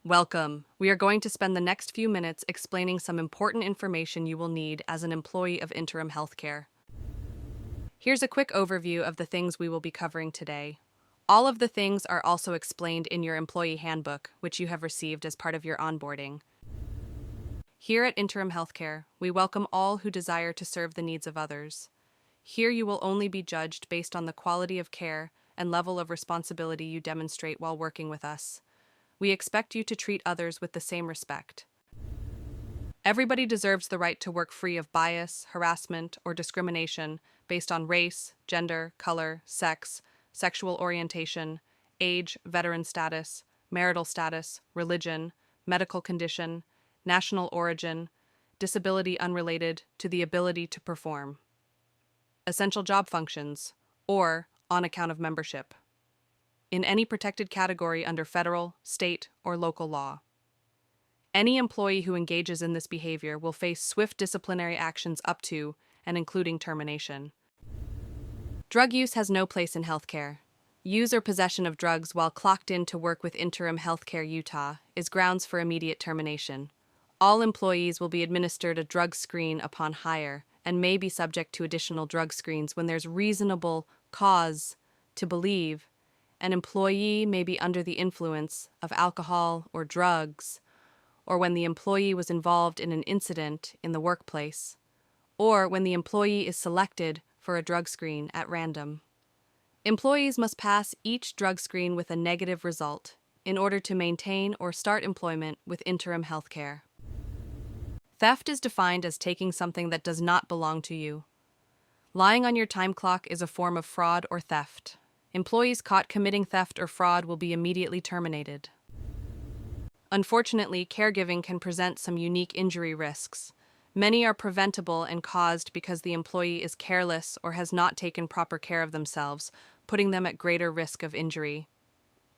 Welcome. We are going to spend the next few minutes explaining some important information you will need as an employee of Interim Healthcare. Here's a quick overview of the things we will be covering today. All of the things are also explained in your employee handbook, which you have received as part of your onboarding. Here at Interim Healthcare, we welcome all who desire to serve the needs of others. Here you will only be judged based on the quality of care and level of responsibility you demonstrate while working with us. We expect you to treat others with the same respect. Everybody deserves the right to work free of bias, harassment, or discrimination based on race, gender, color, sex, sexual orientation, age, veteran status, marital status, religion, medical condition, national origin, disability unrelated to the ability to perform, essential job functions, or on account of membership, in any protected category under federal, state, or local law. Any employee who engages in this behavior will face swift disciplinary actions up to and including termination. Drug use has no place in healthcare. Use or possession of drugs while clocked in to work with Interim Healthcare Utah is grounds for immediate termination. All employees will be administered a drug screen upon hire and may be subject to additional drug screens when there's reasonable cause to believe an employee may be under the influence of alcohol or drugs, or when the employee was involved in an incident in the workplace, or when the employee is selected for a drug screen at random. Employees must pass each drug screen with a negative result in order to maintain or start employment with Interim Healthcare. Theft is defined as taking something that does not belong to you. Lying on your time clock is a form of fraud or theft. Employees caught committing theft or fraud will be immediately terminated. Unfortunately, caregiving can present some unique injury risks. Many are preventable and caused because the employee is careless or has not taken proper care of themselves, putting them at greater risk of injury.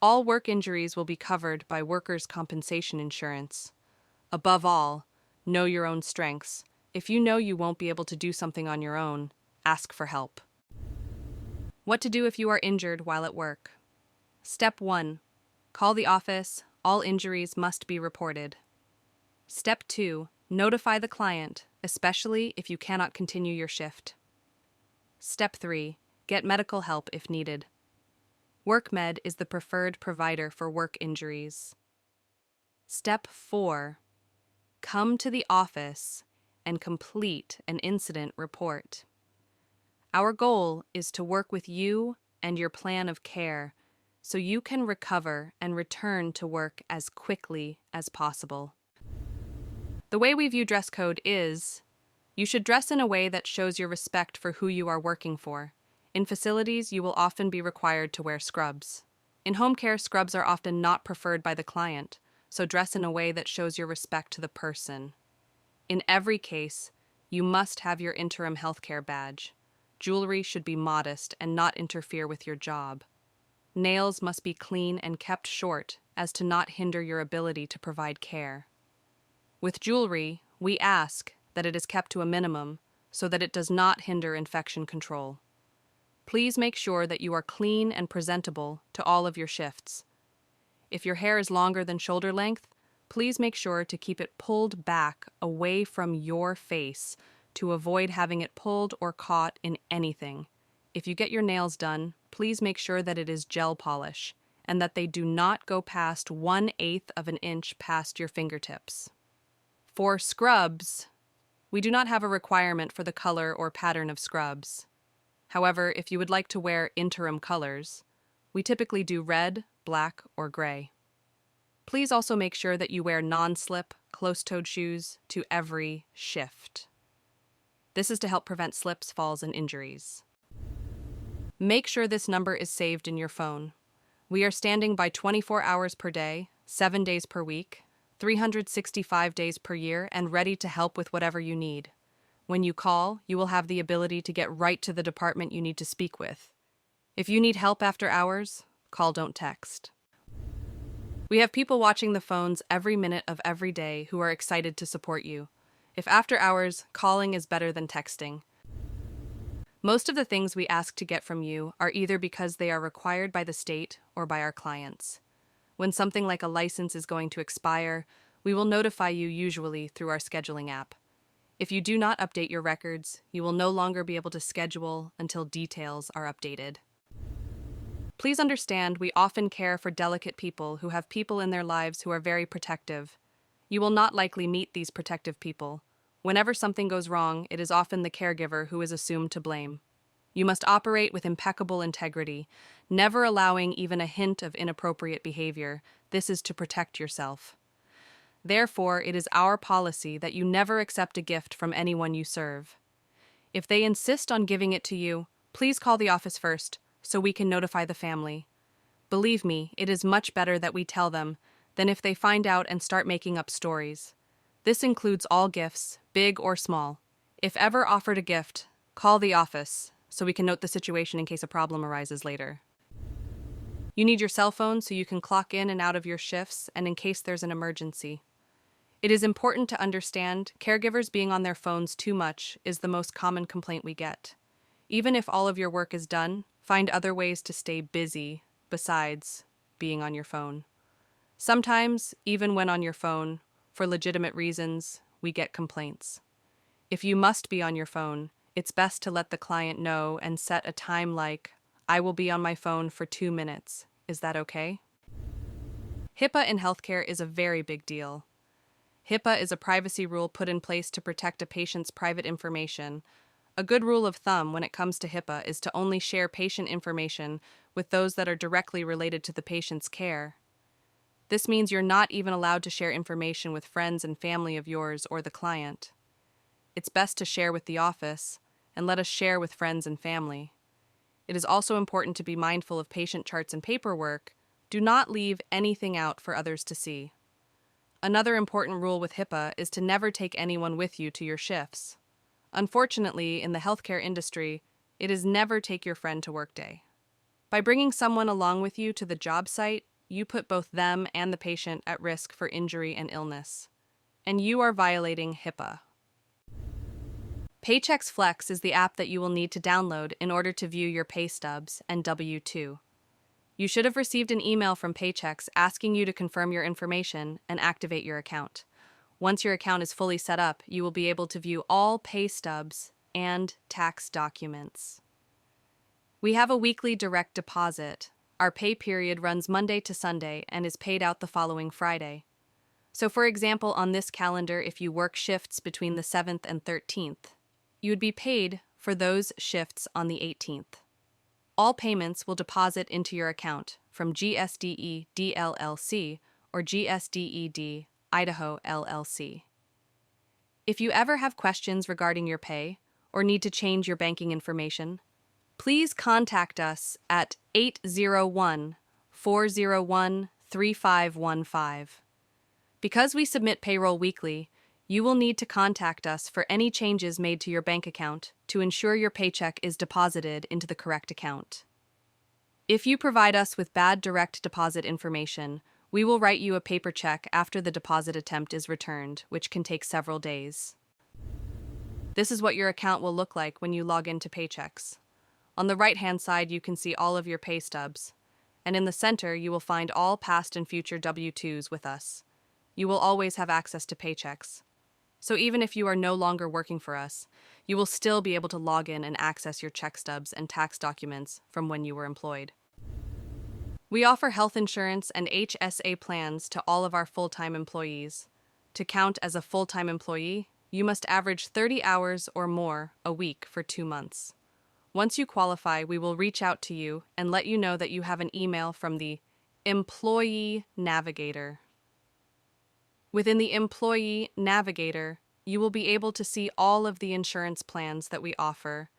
All work injuries will be covered by workers' compensation insurance. Above all, know your own strengths. If you know you won't be able to do something on your own, ask for help. What to do if you are injured while at work. Step 1. Call the office. All injuries must be reported. Step 2. Notify the client, especially if you cannot continue your shift. Step 3. Get medical help if needed. WorkMed is the preferred provider for work injuries. Step 4. Come to the office and complete an incident report. Our goal is to work with you and your plan of care so you can recover and return to work as quickly as possible. The way we view dress code is, you should dress in a way that shows your respect for who you are working for. In facilities, you will often be required to wear scrubs. In home care, scrubs are often not preferred by the client, so dress in a way that shows your respect to the person. In every case, you must have your Interim Healthcare badge. Jewelry should be modest and not interfere with your job. Nails must be clean and kept short as to not hinder your ability to provide care. With jewelry, we ask that it is kept to a minimum so that it does not hinder infection control. Please make sure that you are clean and presentable to all of your shifts. If your hair is longer than shoulder length, please make sure to keep it pulled back away from your face to avoid having it pulled or caught in anything. If you get your nails done, please make sure that it is gel polish and that they do not go past 1/8 of an inch past your fingertips. For scrubs, we do not have a requirement for the color or pattern of scrubs. However, if you would like to wear interim colors, we typically do red, black, or gray. Please also make sure that you wear non-slip, closed-toed shoes to every shift. This is to help prevent slips, falls, and injuries. Make sure this number is saved in your phone. We are standing by 24 hours per day, 7 days per week, 365 days per year, and ready to help with whatever you need. When you call, you will have the ability to get right to the department you need to speak with. If you need help after hours, call, don't text. We have people watching the phones every minute of every day who are excited to support you. If after hours, calling is better than texting. Most of the things we ask to get from you are either because they are required by the state or by our clients. When something like a license is going to expire, we will notify you usually through our scheduling app. If you do not update your records, you will no longer be able to schedule until details are updated. Please understand, we often care for delicate people who have people in their lives who are very protective. You will not likely meet these protective people. Whenever something goes wrong, it is often the caregiver who is assumed to blame. You must operate with impeccable integrity, never allowing even a hint of inappropriate behavior. This is to protect yourself. Therefore, it is our policy that you never accept a gift from anyone you serve. If they insist on giving it to you, please call the office first so we can notify the family. Believe me, it is much better that we tell them than if they find out and start making up stories. This includes all gifts, big or small. If ever offered a gift, call the office so we can note the situation in case a problem arises later. You need your cell phone so you can clock in and out of your shifts and in case there's an emergency. It is important to understand caregivers being on their phones too much is the most common complaint we get. Even if all of your work is done, find other ways to stay busy besides being on your phone. Sometimes, even when on your phone, for legitimate reasons, we get complaints. If you must be on your phone, it's best to let the client know and set a time like, I will be on my phone for 2 minutes. Is that okay? HIPAA in healthcare is a very big deal. HIPAA is a privacy rule put in place to protect a patient's private information. A good rule of thumb when it comes to HIPAA is to only share patient information with those that are directly related to the patient's care. This means you're not even allowed to share information with friends and family of yours or the client. It's best to share with the office, and let us share with friends and family. It is also important to be mindful of patient charts and paperwork. Do not leave anything out for others to see. Another important rule with HIPAA is to never take anyone with you to your shifts. Unfortunately, in the healthcare industry, it is never take your friend to work day. By bringing someone along with you to the job site, you put both them and the patient at risk for injury and illness. And you are violating HIPAA. Paychex Flex is the app that you will need to download in order to view your pay stubs and W-2. You should have received an email from Paychex asking you to confirm your information and activate your account. Once your account is fully set up, you will be able to view all pay stubs and tax documents. We have a weekly direct deposit. Our pay period runs Monday to Sunday and is paid out the following Friday. So for example, on this calendar, if you work shifts between the 7th and 13th, you would be paid for those shifts on the 18th. All payments will deposit into your account from GSDE DLLC or GSDED Idaho LLC. If you ever have questions regarding your pay or need to change your banking information, please contact us at 801-401-3515. Because we submit payroll weekly, you will need to contact us for any changes made to your bank account to ensure your paycheck is deposited into the correct account. If you provide us with bad direct deposit information, we will write you a paper check after the deposit attempt is returned, which can take several days. This is what your account will look like when you log into Paychex. On the right-hand side, you can see all of your pay stubs, and in the center, you will find all past and future W-2s with us. You will always have access to Paychex. So even if you are no longer working for us, you will still be able to log in and access your check stubs and tax documents from when you were employed. We offer health insurance and HSA plans to all of our full-time employees. To count as a full-time employee, you must average 30 hours or more a week for 2 months. Once you qualify, we will reach out to you and let you know that you have an email from the Employee Navigator. Within the Employee Navigator, you will be able to see all of the insurance plans that we offer,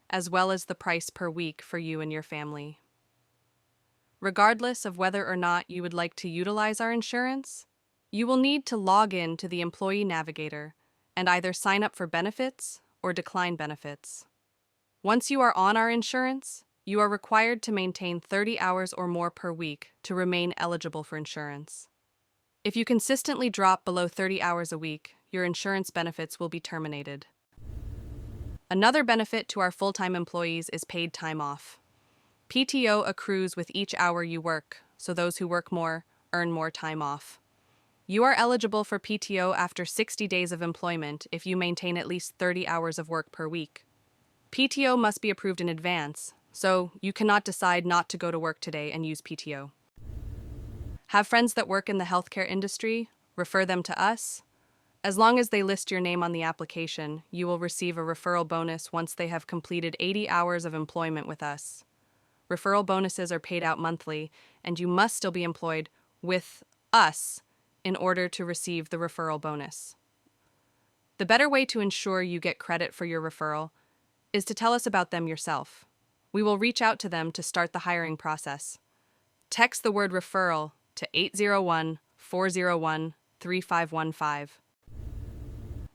as well as the price per week for you and your family. Regardless of whether or not you would like to utilize our insurance, you will need to log in to the Employee Navigator and either sign up for benefits or decline benefits. Once you are on our insurance, you are required to maintain 30 hours or more per week to remain eligible for insurance. If you consistently drop below 30 hours a week, your insurance benefits will be terminated. Another benefit to our full-time employees is paid time off. PTO accrues with each hour you work, so those who work more earn more time off. You are eligible for PTO after 60 days of employment if you maintain at least 30 hours of work per week. PTO must be approved in advance, so you cannot decide not to go to work today and use PTO. Have friends that work in the healthcare industry? Refer them to us. As long as they list your name on the application, you will receive a referral bonus once they have completed 80 hours of employment with us. Referral bonuses are paid out monthly, and you must still be employed with us in order to receive the referral bonus. The better way to ensure you get credit for your referral is to tell us about them yourself. We will reach out to them to start the hiring process. Text the word referral to 801-401-3515.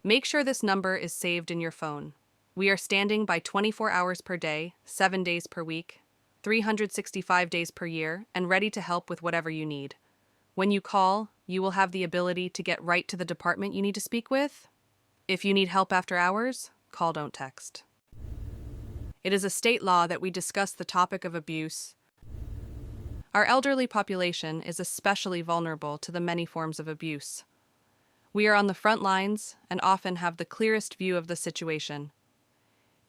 Make sure this number is saved in your phone. We are standing by 24 hours per day, 7 days per week, 365 days per year, and ready to help with whatever you need. When you call, you will have the ability to get right to the department you need to speak with. If you need help after hours, call, don't text. It is a state law that we discuss the topic of abuse. Our elderly population is especially vulnerable to the many forms of abuse. We are on the front lines and often have the clearest view of the situation.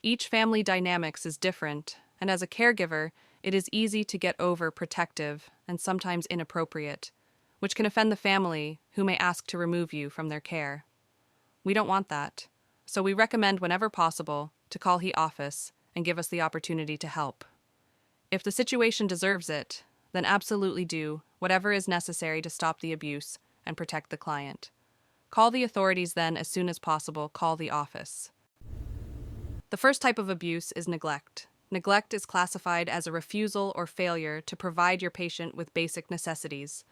Each family dynamics is different, and as a caregiver, it is easy to get overprotective and sometimes inappropriate, which can offend the family, who may ask to remove you from their care. We don't want that, so we recommend whenever possible to call HE office and give us the opportunity to help. If the situation deserves it, then absolutely do whatever is necessary to stop the abuse and protect the client. Call the authorities then as soon as possible. Call the office. The first type of abuse is neglect. Neglect is classified as a refusal or failure to provide your patient with basic necessities,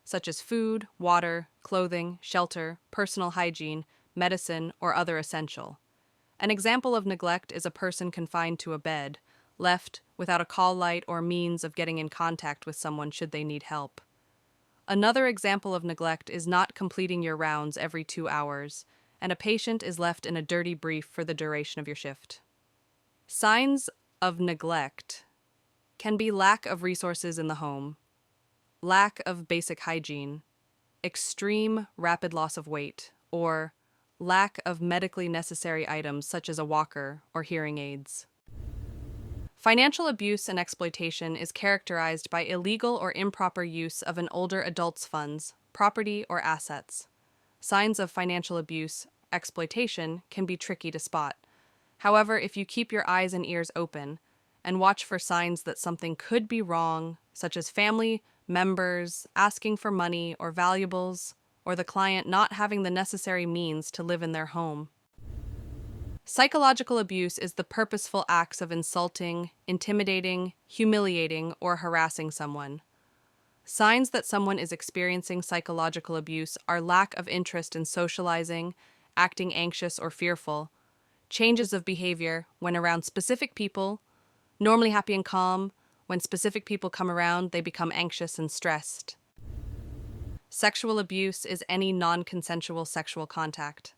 such as food, water, clothing, shelter, personal hygiene, medicine, or other essential. An example of neglect is a person confined to a bed, left without a call light or means of getting in contact with someone should they need help. Another example of neglect is not completing your rounds every 2 hours, and a patient is left in a dirty brief for the duration of your shift. Signs of neglect can be lack of resources in the home, lack of basic hygiene, extreme rapid loss of weight, or lack of medically necessary items such as a walker or hearing aids. Financial abuse and exploitation is characterized by illegal or improper use of an older adult's funds, property, or assets. Signs of financial abuse, exploitation can be tricky to spot. However, if you keep your eyes and ears open and watch for signs that something could be wrong, such as family members asking for money or valuables, or the client not having the necessary means to live in their home. Psychological abuse is the purposeful acts of insulting, intimidating, humiliating, or harassing someone. Signs that someone is experiencing psychological abuse are lack of interest in socializing, acting anxious or fearful, changes of behavior when around specific people, normally happy and calm. When specific people come around, they become anxious and stressed. Sexual abuse is any non-consensual sexual contact.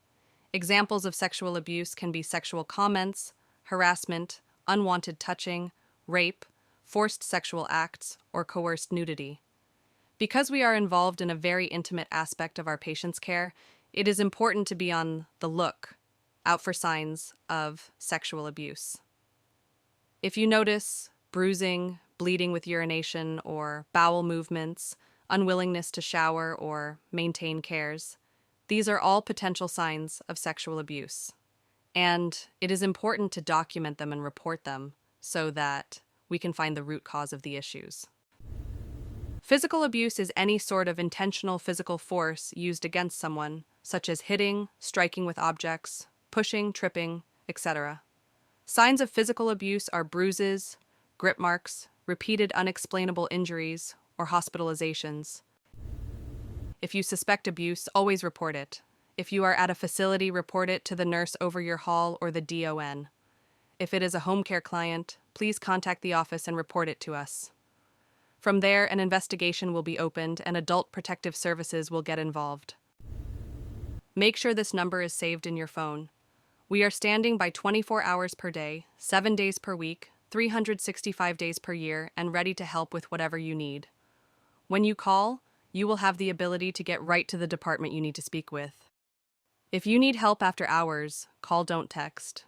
Examples of sexual abuse can be sexual comments, harassment, unwanted touching, rape, forced sexual acts, or coerced nudity. Because we are involved in a very intimate aspect of our patient's care, it is important to be on the look out for signs of sexual abuse. If you notice bruising, bleeding with urination, or bowel movements, unwillingness to shower or maintain cares, these are all potential signs of sexual abuse, and it is important to document them and report them so that we can find the root cause of the issues. Physical abuse is any sort of intentional physical force used against someone, such as hitting, striking with objects, pushing, tripping, etc. Signs of physical abuse are bruises, grip marks, repeated unexplainable injuries, or hospitalizations. If you suspect abuse, always report it. If you are at a facility, report it to the nurse over your hall or the DON. If it is a home care client, please contact the office and report it to us. From there, an investigation will be opened and Adult Protective Services will get involved. Make sure this number is saved in your phone. We are standing by 24 hours per day, 7 days per week, 365 days per year, and ready to help with whatever you need. When you call, you will have the ability to get right to the department you need to speak with. If you need help after hours, call, don't text.